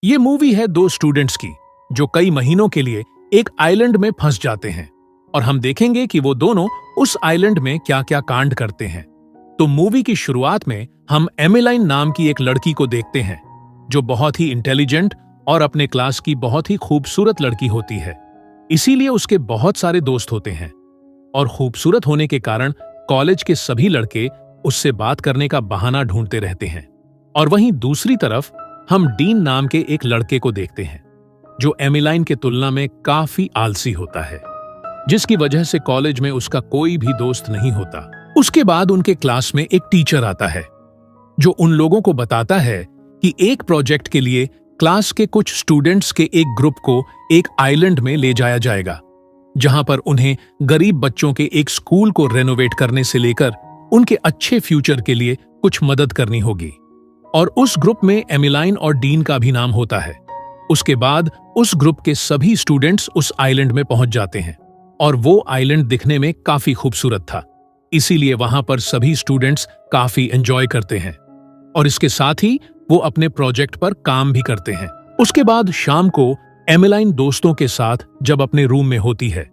ये मूवी है दो स्टूडेंट्स की जो कई महीनों के लिए एक आइलैंड में फंस जाते हैं और हम देखेंगे कि वो दोनों उस आइलैंड में क्या क्या कांड करते हैं। तो मूवी की शुरुआत में हम एमिलाइन नाम की एक लड़की को देखते हैं जो बहुत ही इंटेलिजेंट और अपने क्लास की बहुत ही खूबसूरत लड़की होती है। इसीलिए उसके बहुत सारे दोस्त होते हैं और खूबसूरत होने के कारण कॉलेज के सभी लड़के उससे बात करने का बहाना ढूंढते रहते हैं। और वहीं दूसरी तरफ हम डीन नाम के एक लड़के को देखते हैं जो एमिलाइन के तुलना में काफी आलसी होता है, जिसकी वजह से कॉलेज में उसका कोई भी दोस्त नहीं होता। उसके बाद उनके क्लास में एक टीचर आता है जो उन लोगों को बताता है कि एक प्रोजेक्ट के लिए क्लास के कुछ स्टूडेंट्स के एक ग्रुप को एक आइलैंड में ले जाया जाएगा, जहां पर उन्हें गरीब बच्चों के एक स्कूल को रेनोवेट करने से लेकर उनके अच्छे फ्यूचर के लिए कुछ मदद करनी होगी। और उस ग्रुप में एमिलाइन और डीन का भी नाम होता है। उसके बाद उस ग्रुप के सभी स्टूडेंट्स उस आइलैंड में पहुंच जाते हैं और वो आइलैंड दिखने में काफी खूबसूरत था, इसीलिए वहां पर सभी स्टूडेंट्स काफी एंजॉय करते हैं और इसके साथ ही वो अपने प्रोजेक्ट पर काम भी करते हैं। उसके बाद शाम को एमिलाइन दोस्तों के साथ जब अपने रूम में होती है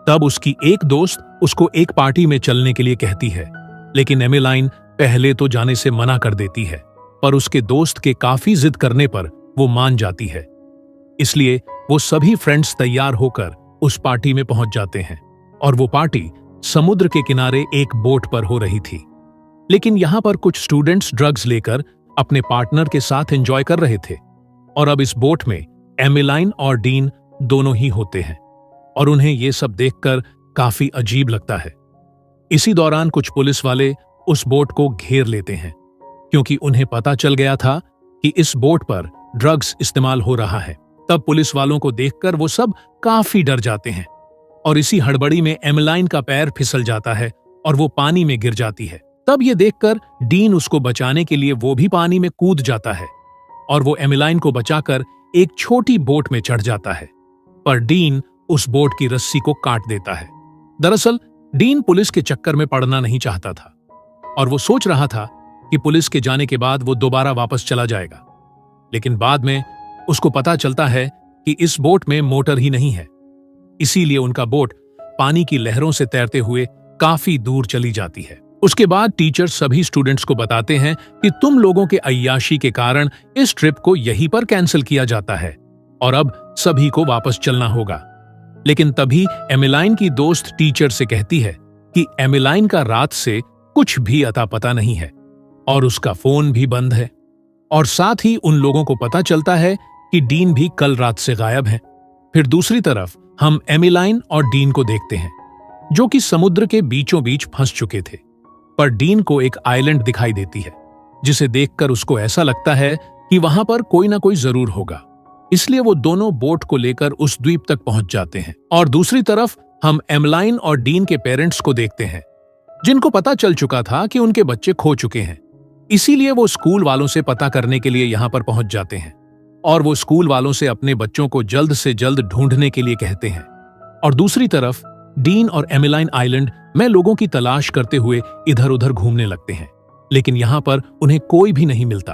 तब उसकी एक दोस्त उसको एक पार्टी में चलने के लिए कहती है, लेकिन एमिलाइन पहले तो जाने से मना कर देती है, पर उसके दोस्त के काफी जिद करने पर वो मान जाती है। इसलिए वो सभी फ्रेंड्स तैयार होकर उस पार्टी में पहुंच जाते हैं और वो पार्टी समुद्र के किनारे एक बोट पर हो रही थी। लेकिन यहां पर कुछ स्टूडेंट्स ड्रग्स लेकर अपने पार्टनर के साथ एंजॉय कर रहे थे और अब इस बोट में एमिलाइन और डीन दोनों ही होते हैं और उन्हें ये सब देखकर काफी अजीब लगता है। इसी दौरान कुछ पुलिस वाले उस बोट को घेर लेते हैं क्योंकि उन्हें पता चल गया था कि इस बोट पर ड्रग्स इस्तेमाल हो रहा है। तब पुलिस वालों को देखकर वो सब काफी डर जाते हैं और इसी हड़बड़ी में एमिलाइन का पैर फिसल जाता है और वो पानी में गिर जाती है। तब ये देखकर डीन उसको बचाने के लिए वो भी पानी में कूद जाता है और वो एमिलाइन को बचाकर एक छोटी बोट में चढ़ जाता है, पर डीन उस बोट की रस्सी को काट देता है। दरअसल डीन पुलिस के चक्कर में पड़ना नहीं चाहता था और वो सोच रहा था कि पुलिस के जाने के बाद वो दोबारा वापस चला जाएगा, लेकिन बाद में उसको पता चलता है कि इस बोट में मोटर ही नहीं है, इसीलिए उनका बोट पानी की लहरों से तैरते हुए काफी दूर चली जाती है। उसके बाद टीचर सभी स्टूडेंट्स को बताते हैं कि तुम लोगों के अय्याशी के कारण इस ट्रिप को यहीं पर कैंसिल किया जाता है और अब सभी को वापस चलना होगा। लेकिन तभी एमिलाइन की दोस्त टीचर से कहती है कि एमिलाइन का रात से कुछ भी अता पता नहीं है और उसका फोन भी बंद है, और साथ ही उन लोगों को पता चलता है कि डीन भी कल रात से गायब है। फिर दूसरी तरफ हम एमिलाइन और डीन को देखते हैं जो कि समुद्र के बीचों बीच फंस चुके थे, पर डीन को एक आइलैंड दिखाई देती है जिसे देखकर उसको ऐसा लगता है कि वहां पर कोई ना कोई जरूर होगा, इसलिए वो दोनों बोट को लेकर उस द्वीप तक पहुंच जाते हैं। और दूसरी तरफ हम एमिलाइन और डीन के पेरेंट्स को देखते हैं जिनको पता चल चुका था कि उनके बच्चे खो चुके हैं, इसीलिए वो स्कूल वालों से पता करने के लिए यहां पर पहुंच जाते हैं और वो स्कूल वालों से अपने बच्चों को जल्द से जल्द ढूंढने के लिए कहते हैं। और दूसरी तरफ डीन और एमिलाइन आइलैंड में लोगों की तलाश करते हुए इधर उधर घूमने लगते हैं, लेकिन यहां पर उन्हें कोई भी नहीं मिलता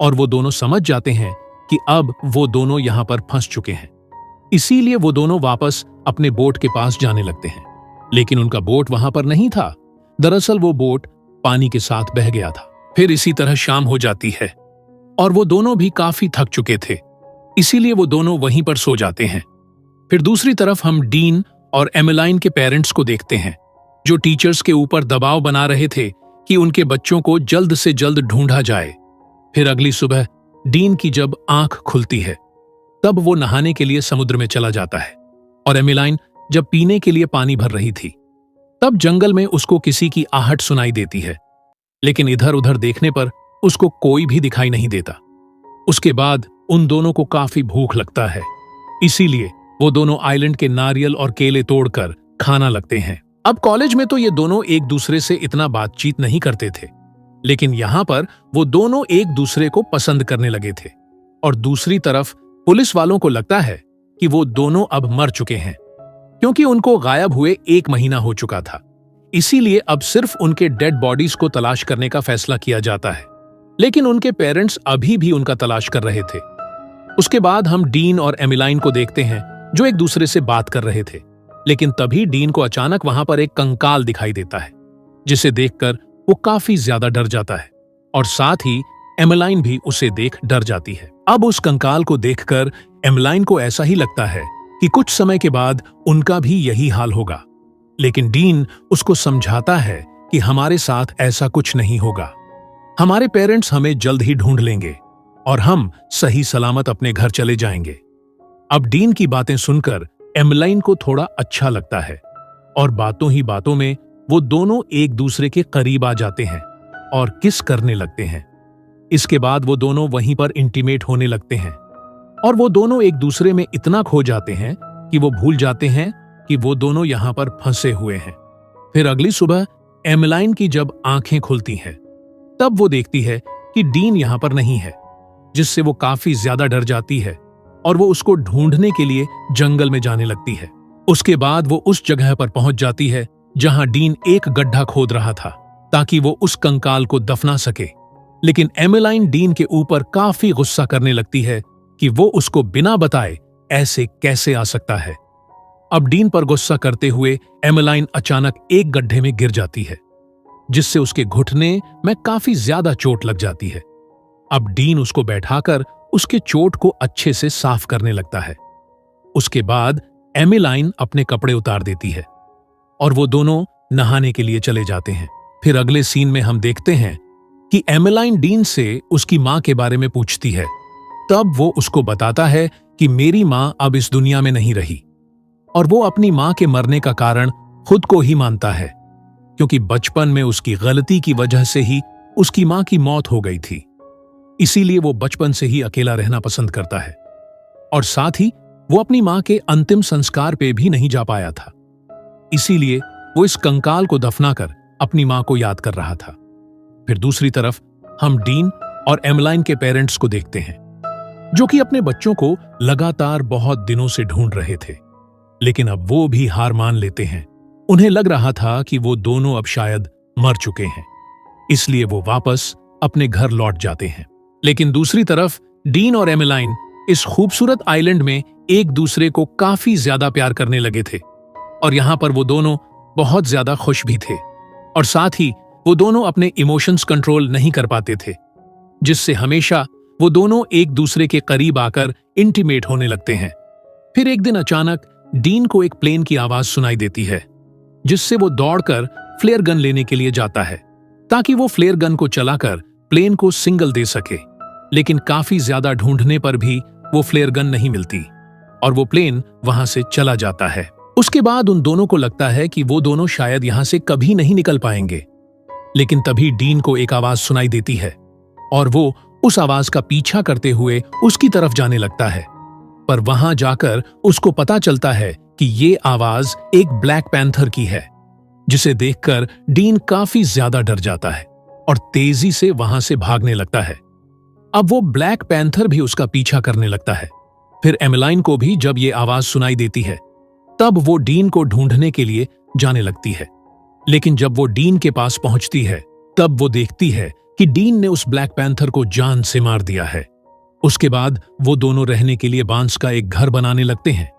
और वो दोनों समझ जाते हैं कि अब वो दोनों यहां पर फंस चुके हैं। इसीलिए वो दोनों वापस अपने बोट के पास जाने लगते हैं, लेकिन उनका बोट वहां पर नहीं था। दरअसल वो बोट पानी के साथ बह गया था। फिर इसी तरह शाम हो जाती है और वो दोनों भी काफी थक चुके थे, इसीलिए वो दोनों वहीं पर सो जाते हैं। फिर दूसरी तरफ हम डीन और एमिलाइन के पेरेंट्स को देखते हैं जो टीचर्स के ऊपर दबाव बना रहे थे कि उनके बच्चों को जल्द से जल्द ढूंढा जाए। फिर अगली सुबह डीन की जब आंख खुलती है तब वो नहाने के लिए समुद्र में चला जाता है और एमिलाइन जब पीने के लिए पानी भर रही थी तब जंगल में उसको किसी की आहट सुनाई देती है, लेकिन इधर उधर देखने पर उसको कोई भी दिखाई नहीं देता। उसके बाद उन दोनों को काफी भूख लगता है, इसीलिए वो दोनों आइलैंड के नारियल और केले तोड़कर खाना लगते हैं। अब कॉलेज में तो ये दोनों एक दूसरे से इतना बातचीत नहीं करते थे, लेकिन यहां पर वो दोनों एक दूसरे को पसंद करने लगे थे। और दूसरी तरफ पुलिस वालों को लगता है कि वो दोनों अब मर चुके हैं क्योंकि उनको गायब हुए 1 महीना हो चुका था, इसीलिए अब सिर्फ उनके डेड बॉडीज को तलाश करने का फैसला किया जाता है। लेकिन उनके पेरेंट्स अभी भी उनका तलाश कर रहे थे उसके बाद हम डीन और एमिलाइन को देखते हैं जो एक दूसरे से बात कर रहे थे, लेकिन तभी डीन को अचानक वहां पर एक कंकाल दिखाई देता है, जिसे देखकर वो काफी ज्यादा डर जाता है और साथ ही एमिलाइन भी उसे देख डर जाती है। अब उस कंकाल को देखकर एमिलाइन को ऐसा ही लगता है कि कुछ समय के बाद उनका भी यही हाल होगा, लेकिन डीन उसको समझाता है कि हमारे साथ ऐसा कुछ नहीं होगा, हमारे पेरेंट्स हमें जल्द ही ढूंढ लेंगे और हम सही सलामत अपने घर चले जाएंगे। अब डीन की बातें सुनकर एमिलाइन को थोड़ा अच्छा लगता है और बातों ही बातों में वो दोनों एक दूसरे के करीब आ जाते हैं और किस करने लगते हैं। इसके बाद वो दोनों वहीं पर इंटीमेट होने लगते हैं और वो दोनों एक दूसरे में इतना खो जाते हैं कि वो भूल जाते हैं कि वो दोनों यहां पर फंसे हुए हैं। फिर अगली सुबह एमिलाइन की जब आंखें खुलती हैं, तब वो देखती है कि डीन यहां पर नहीं है, जिससे वो काफी ज्यादा डर जाती है और वो उसको ढूंढने के लिए जंगल में जाने लगती है। उसके बाद वो उस जगह पर पहुंच जाती है जहां डीन एक गड्ढा खोद रहा था ताकि वो उस कंकाल को दफना सके, लेकिन एमिलाइन डीन के ऊपर काफी गुस्सा करने लगती है कि वो उसको बिना बताए ऐसे कैसे आ सकता है। अब डीन पर गुस्सा करते हुए एमिलाइन अचानक एक गड्ढे में गिर जाती है, जिससे उसके घुटने में काफी ज्यादा चोट लग जाती है। अब डीन उसको बैठाकर उसके चोट को अच्छे से साफ करने लगता है। उसके बाद एमिलाइन अपने कपड़े उतार देती है और वो दोनों नहाने के लिए चले जाते हैं। फिर अगले सीन में हम देखते हैं कि एमिलाइन डीन से उसकी मां के बारे में पूछती है। तब वो उसको बताता है कि मेरी मां अब इस दुनिया में नहीं रही और वो अपनी मां के मरने का कारण खुद को ही मानता है, क्योंकि बचपन में उसकी गलती की वजह से ही उसकी मां की मौत हो गई थी। इसीलिए वो बचपन से ही अकेला रहना पसंद करता है और साथ ही वो अपनी मां के अंतिम संस्कार पे भी नहीं जा पाया था। इसीलिए वो इस कंकाल को दफनाकर अपनी मां को याद कर रहा था। फिर दूसरी तरफ हम डीन और एमिलाइन के पेरेंट्स को देखते हैं, जो कि अपने बच्चों को लगातार बहुत दिनों से ढूंढ रहे थे, लेकिन अब वो भी हार मान लेते हैं। उन्हें लग रहा था कि वो दोनों अब शायद मर चुके हैं, इसलिए वो वापस अपने घर लौट जाते हैं। लेकिन दूसरी तरफ डीन और एमिलाइन इस खूबसूरत आइलैंड में एक दूसरे को काफी ज्यादा प्यार करने लगे थे और यहां पर वो दोनों बहुत ज्यादा खुश भी थे और साथ ही वो दोनों अपने इमोशंस कंट्रोल नहीं कर पाते थे, जिससे हमेशा वो दोनों एक दूसरे के करीब आकर इंटीमेट होने लगते हैं। फिर एक दिन अचानक डीन को एक प्लेन की आवाज सुनाई देती है, जिससे वो दौड़कर फ्लेयर गन लेने के लिए जाता है ताकि वो फ्लेयर गन को चलाकर प्लेन को सिंगल दे सके। लेकिन काफी ज्यादा ढूंढने पर भी वो फ्लेयर गन नहीं मिलती और वो प्लेन वहां से चला जाता है। उसके बाद उन दोनों को लगता है कि वो दोनों शायद यहां से कभी नहीं निकल पाएंगे, लेकिन तभी डीन को एक आवाज सुनाई देती है और वो उस आवाज का पीछा करते हुए उसकी तरफ जाने लगता है। पर वहां जाकर उसको पता चलता है कि ये आवाज एक ब्लैक पैंथर की है, जिसे देखकर डीन काफी ज्यादा डर जाता है और तेजी से वहां से भागने लगता है। अब वो ब्लैक पैंथर भी उसका पीछा करने लगता है। फिर एमिलाइन को भी जब ये आवाज सुनाई देती है, तब वो डीन को ढूंढने के लिए जाने लगती है। लेकिन जब वो डीन के पास पहुंचती है, तब वो देखती है कि डीन ने उस ब्लैक पैंथर को जान से मार दिया है। उसके बाद वो दोनों रहने के लिए बांस का एक घर बनाने लगते हैं,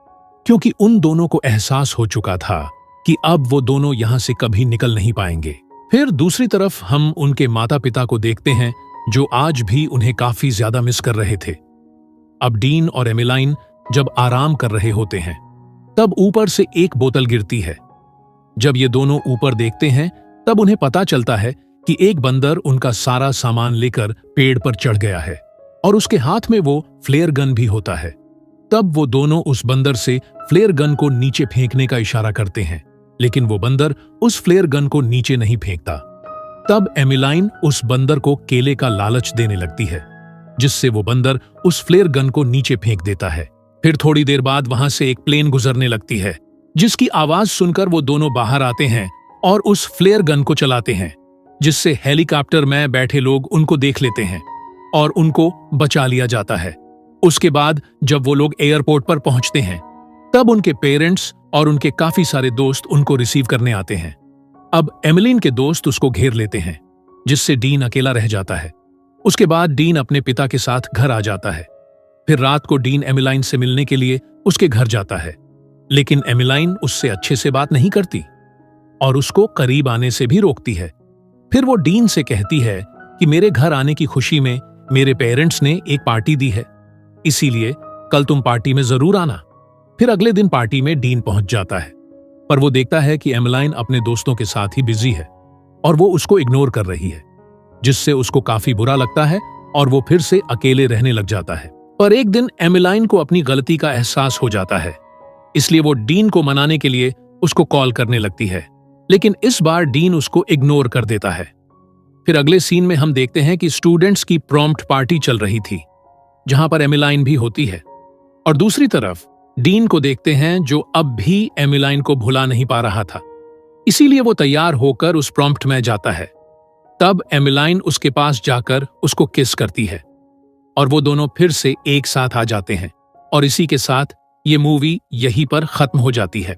क्योंकि उन दोनों को एहसास हो चुका था कि अब वो दोनों यहां से कभी निकल नहीं पाएंगे। फिर दूसरी तरफ हम उनके माता पिता को देखते हैं, जो आज भी उन्हें काफी ज्यादा मिस कर रहे थे। अब डीन और एमिलाइन जब आराम कर रहे होते हैं, तब ऊपर से एक बोतल गिरती है। जब ये दोनों ऊपर देखते हैं, तब उन्हें पता चलता है कि एक बंदर उनका सारा सामान लेकर पेड़ पर चढ़ गया है और उसके हाथ में वो फ्लेयर गन भी होता है। तब वो दोनों उस बंदर से फ्लेयर गन को नीचे फेंकने का इशारा करते हैं, लेकिन वो बंदर उस फ्लेयर गन को नीचे नहीं फेंकता। तब एमिलाइन उस बंदर को केले का लालच देने लगती है, जिससे वो बंदर उस फ्लेयर गन को नीचे फेंक देता है। फिर थोड़ी देर बाद वहां से एक प्लेन गुजरने लगती है, जिसकी आवाज सुनकर वो दोनों बाहर आते हैं और उस फ्लेयर गन को चलाते हैं, जिससे हेलीकॉप्टर में बैठे लोग उनको देख लेते हैं और उनको बचा लिया जाता है। उसके बाद जब वो लोग एयरपोर्ट पर पहुंचते हैं, तब उनके पेरेंट्स और उनके काफी सारे दोस्त उनको रिसीव करने आते हैं। अब एमिलीन के दोस्त उसको घेर लेते हैं, जिससे डीन अकेला रह जाता है। उसके बाद डीन अपने पिता के साथ घर आ जाता है फिर रात को डीन एमिलाइन से मिलने के लिए उसके घर जाता है, लेकिन एमिलाइन उससे अच्छे से बात नहीं करती और उसको करीब आने से भी रोकती है। फिर वो डीन से कहती है कि मेरे घर आने की खुशी में मेरे पेरेंट्स ने एक पार्टी दी है, इसीलिए कल तुम पार्टी में जरूर आना। फिर अगले दिन पार्टी में डीन पहुंच जाता है, पर वो देखता है कि एमिलाइन अपने दोस्तों के साथ ही बिजी है और वो उसको इग्नोर कर रही है, जिससे उसको काफी बुरा लगता है और वो फिर से अकेले रहने लग जाता है। पर एक दिन एमिलाइन को अपनी गलती का एहसास हो जाता है, इसलिए वो डीन को मनाने के लिए उसको कॉल करने लगती है, लेकिन इस बार डीन उसको इग्नोर कर देता है। फिर अगले सीन में हम देखते हैं कि स्टूडेंट्स की प्रॉम्प्ट पार्टी चल रही थी, जहां पर एमिलाइन भी होती है, और दूसरी तरफ डीन को देखते हैं जो अब भी एमिलाइन को भुला नहीं पा रहा था, इसीलिए वो तैयार होकर उस प्रॉम्प्ट में जाता है। तब एमिलाइन उसके पास जाकर उसको किस करती है और वो दोनों फिर से एक साथ आ जाते हैं, और इसी के साथ ये मूवी यहीं पर खत्म हो जाती है।